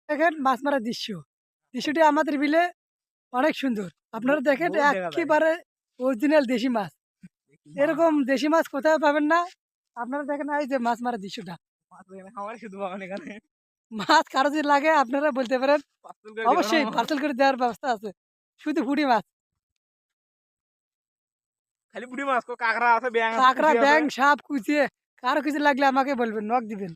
দেখেন মাছ মারার দৃশ্যটি আমাদের বিলে অনেক সুন্দর। আপনারা দেখেন বহুত দেখা যায়। একেবারে অরিজিনাল দেশি মাছ। এরকম দেশি মাছ কোথাও পাবেন না। আপনারা দেখেন এই যে মাছ মারার দৃশ্যটা। মাছ এখানে খাওয়ারই শুধু বাগান এখানে। মাছ কারো যদি লাগে আপনারা বলতে পারেন। পার্সেল করে দিবেন অবশ্যই আমার। পার্সেল করে দেওয়ার ব্যবস্থা আছে। শুধু পুঁটি মাছ, খালি পুঁটি মাছ, কাঁকড়া আছে, ব্যাঙ আছে, কাঁকড়া, পুঁটি আছে। ব্যাঙ, সাপ, কুচিয়ে কারো কিছু লাগলে আমাকে বলবেন, নক দিবেন।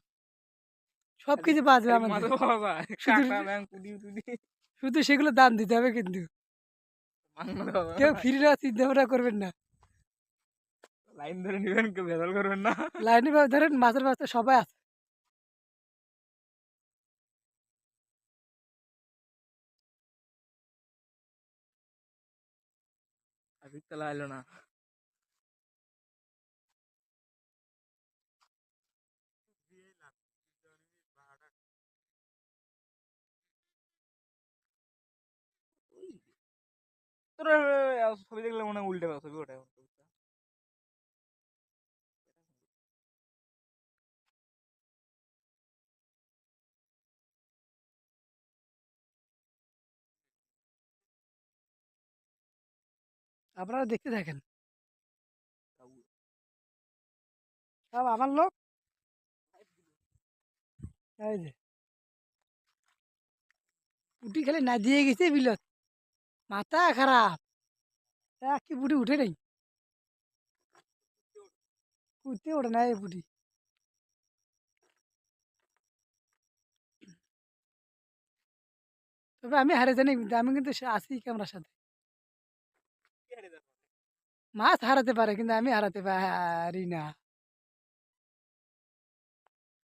খালি সবকিছু পাওয়া যাবে খালি আমাদের। মাছও পাওয়া যায়। শুধু কাঁকড়া, ব্যাঙ, পুঁটি। শুধু সেগুলো দাম দিতে হবে কিন্তু। মাংস দেওয়া কেউ যাবে না। ফ্রি নেওয়ার চিন্তা ভাবনা করবেন না। লাইন ধরে নিবেন, কেউ ভেজাল করবেন না। লাইনে ধরেন মাছের ব্যবস্থা সবাই আছে। আজকে তালা এলো না। তোর ছবি দেখলে মনে হয় উল্টে ছবি ওঠে। আপনারা দেখতে থাকেন। সব আমার লোক। এই যে পুঁটি খালি না দিয়ে গেছে বিলত। মাথা খারাপ। কি পুঁটি উঠে নেই। উঠতে ওঠে না এই পুঁটি। তবে আমি হারে জানি কিন্তু আমি কিন্তু আছি ক্যামেরার সাথে। মাছ হারাতে পারে কিন্তু আমি হারাতে পারি না।